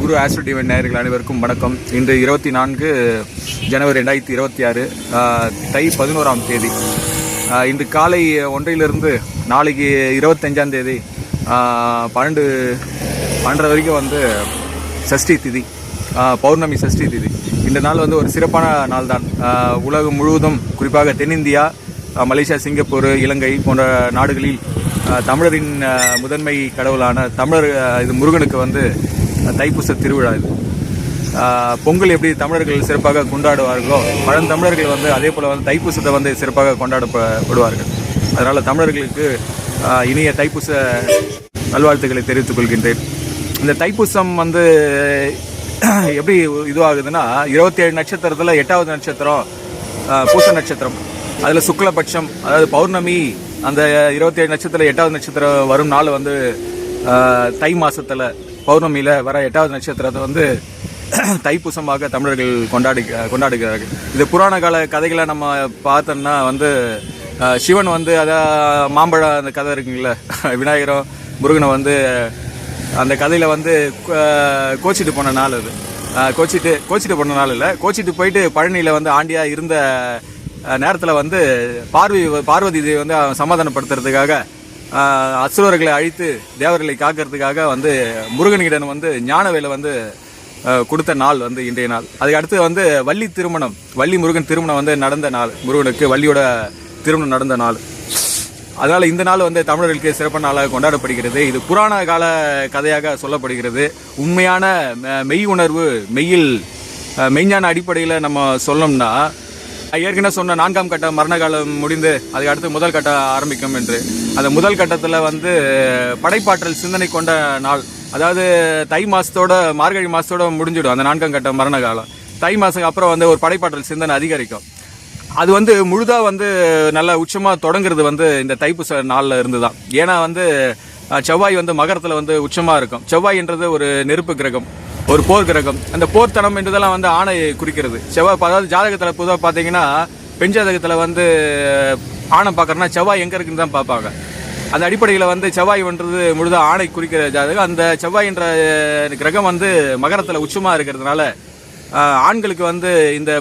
குரு astro divine நேயர்கள் அனைவருக்கும் வணக்கம். இன்று 24 ஜனவரி 2026 தை 11ஆம் தேதி. இன்று காலை 1 நாளைக்கு 25ஆம் தேதி 12 வரைக்கும் வந்து சஷ்டி திதி, பௌர்ணமி சஷ்டி திதி. இந்த நாள் வந்து ஒரு சிறப்பான நாள் தான். உலகம் முழுவதும், குறிப்பாக தென்னிந்தியா, மலேசியா, சிங்கப்பூர், இலங்கை போன்ற நாடுகளில் தமிழரின் முதன்மை கடவுளான தமிழர் இது முருகனுக்கு வந்து தைப்பூச திருவிழா. இது பொங்கல் எப்படி தமிழர்கள் சிறப்பாக கொண்டாடுவார்களோ, பழந்தமிழர்கள் வந்து அதே போல் வந்து தைப்பூசத்தை வந்து சிறப்பாக கொண்டாடப்படுவார்கள். அதனால் தமிழர்களுக்கு இனிய தைப்பூச நல்வாழ்த்துக்களை தெரிவித்துக் கொள்கின்றேன். இந்த தைப்பூசம் வந்து எப்படி இதுவாகுதுன்னா, 27 நட்சத்திரத்தில் 8வது நட்சத்திரம் பூச நட்சத்திரம். அதில் சுக்லபட்சம், அதாவது பௌர்ணமி, அந்த 27 நட்சத்திரம் 8வது நட்சத்திரம் வரும் நாள் வந்து தை மாதத்தில் பௌர்ணமியில் வர 8வது நட்சத்திரத்தை வந்து தைப்பூசமாக தமிழர்கள் கொண்டாடுகிறார்கள். இது புராண கால கதைகளை நம்ம பார்த்தோம்னா வந்து சிவன் வந்து மாம்பழம் அந்த கதை இருக்குங்கள, விநாயகரும் முருகனை வந்து அந்த கதையில் வந்து கோச்சிட்டு போன நாள். அது கோச்சிட்டு போன நாள் இல்லை, கோச்சிட்டு போயிட்டு பழனியில் வந்து ஆண்டியாக இருந்த நேரத்தில் வந்து பார்வதி தேவி வந்து சமாதானப்படுத்துறதுக்காக அசுரர்களை அழித்து தேவர்களை காக்கிறதுக்காக வந்து முருகனிடம் வந்து ஞான வேலை வந்து கொடுத்த நாள் வந்து இன்றைய நாள். அதுக்கு அடுத்து வந்து வள்ளி முருகன் திருமணம் வந்து நடந்த நாள். முருகனுக்கு வள்ளியோட திருமணம் நடந்த நாள். அதனால் இந்த நாள் வந்து தமிழர்களுக்கு சிறப்பான நாளாக கொண்டாடப்படுகிறது. இது புராண கால கதையாக சொல்லப்படுகிறது. உண்மையான மெய் உணர்வு, மெய்ஞான அடிப்படையில் நம்ம சொல்லணும்னா, ஏற்கனவே சொன்ன 4ஆம் கட்ட மரண காலம் முடிந்து அதுக்கு அடுத்து முதல் கட்டம் ஆரம்பிக்கும் என்று. அந்த முதல் கட்டத்தில் வந்து படைப்பாற்றல் சிந்தனை கொண்ட நாள். அதாவது தை மாதத்தோட, மார்கழி மாதத்தோட முடிஞ்சிடும் அந்த 4ஆம் கட்ட மரண காலம். தை மாதத்துக்கு அப்புறம் வந்து ஒரு படைப்பாற்றல் சிந்தனை அதிகரிக்கும். அது வந்து முழுதாக வந்து நல்ல உச்சமாக தொடங்குறது வந்து இந்த தைப்பூச நாளில் இருந்து தான். ஏன்னா வந்து செவ்வாய் வந்து மகரத்தில் வந்து உச்சமாக இருக்கும். செவ்வாய் என்றது ஒரு நெருப்பு கிரகம், ஒரு போர் கிரகம். அந்த போர்த்தனம் என்றதெல்லாம் வந்து ஆணை குறிக்கிறது. செவ்வாய், அதாவது ஜாதகத்தில் பொதுவாக பார்த்தீங்கன்னா, பெண் ஜாதகத்தில் வந்து ஆணை பார்க்குறேன்னா செவ்வாய் எங்கே இருக்குன்னு தான் பார்ப்பாங்க. அந்த அடிப்படையில் வந்து செவ்வாய்ன்றது முழுதாக ஆணை குறிக்கிற ஜாதகம். அந்த செவ்வாய் என்ற கிரகம் வந்து மகரத்தில் உச்சமாக இருக்கிறதுனால ஆண்களுக்கு வந்து இந்த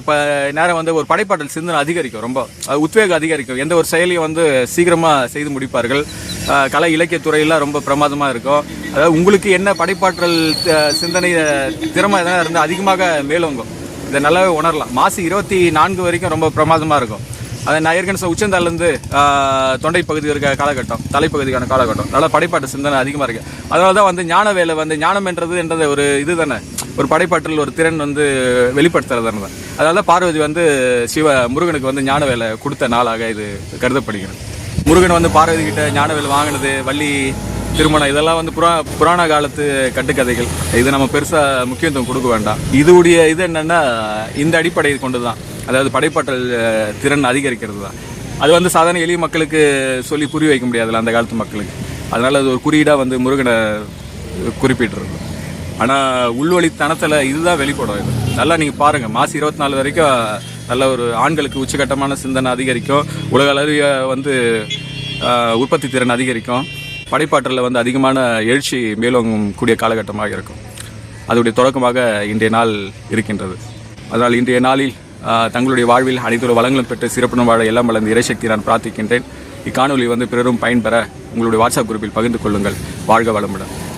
நேரம் வந்து ஒரு படைப்பாற்றல் சிந்தனை அதிகரிக்கும், ரொம்ப உத்வேகம் அதிகரிக்கும். எந்த ஒரு செயலையும் வந்து சீக்கிரமாக செய்து முடிப்பார்கள். கலை இலக்கிய துறையெல்லாம் ரொம்ப பிரமாதமாக இருக்கும். அதாவது உங்களுக்கு என்ன படைப்பாற்றல் சிந்தனை திறமை எதனா இருந்தால் அதிகமாக மேலோங்கும். இதை நல்லாவே உணரலாம். மாசி 24 வரைக்கும் ரொம்ப பிரமாதமாக இருக்கும். அதை நான் ஏற்கனவே உச்சந்தாலேருந்து தொண்டை பகுதி இருக்க காலகட்டம், தலைப்பகுதிக்கான காலகட்டம், நல்லா படைப்பாட்டு சிந்தனை அதிகமாக இருக்குது. அதனால தான் வந்து ஞான வேலை வந்து ஞானம் என்றது ஒரு இது தானே, ஒரு படைப்பாற்றல், ஒரு திறன் வந்து வெளிப்படுத்துறது தானே. அதனால தான் பார்வதி வந்து முருகனுக்கு வந்து ஞான வேலை கொடுத்த நாளாக இது கருதப்படுகிறது. முருகன் வந்து பார்வதி கிட்ட ஞான வேலை வாங்கினது, வள்ளி திருமணம், இதெல்லாம் வந்து புராண காலத்து கட்டுக்கதைகள். இது நம்ம பெருசாக முக்கியத்துவம் கொடுக்க வேண்டாம். இதுடைய இது என்னென்னா, இந்த அடிப்படையை கொண்டு தான், அதாவது படைப்பாற்றல் திறன் அதிகரிக்கிறது தான். அது வந்து சாதாரண எளிய மக்களுக்கு சொல்லி புரிய வைக்க முடியாதுல்ல அந்த காலத்து மக்களுக்கு. அதனால் அது ஒரு குறியீடாக வந்து முருகனை குறிப்பிட்டிருக்கு. ஆனால் உள்வழித்தனத்தில் இதுதான் வெளிப்படும். இது நல்லா நீங்கள் பாருங்கள். மாசி 24 வரைக்கும் நல்ல ஒரு ஆண்களுக்கு உச்சகட்டமான சிந்தனை அதிகரிக்கும். உலக அளவிய வந்து உற்பத்தி திறன் அதிகரிக்கும். படைப்பாற்றலில் வந்து அதிகமான எழுச்சி மேலோங்கும் கூடிய காலகட்டமாக இருக்கும். அதோடைய தொடக்கமாக இன்றைய நாள் இருக்கின்றது. அதனால் இன்றைய நாளில் தங்களுடைய வாழ்வில் அனைத்து வளங்களும் பெற்று சிறப்புடன் வாழ எல்லாம் வளர்ந்த இறைசக்தி நான் பிரார்த்திக்கின்றேன். இக்காணொலி வந்து பிறரும் பயன்பெற உங்களுடைய வாட்ஸ்அப் குரூப்பில் பகிர்ந்து கொள்ளுங்கள். வாழ்க வளமுடன்.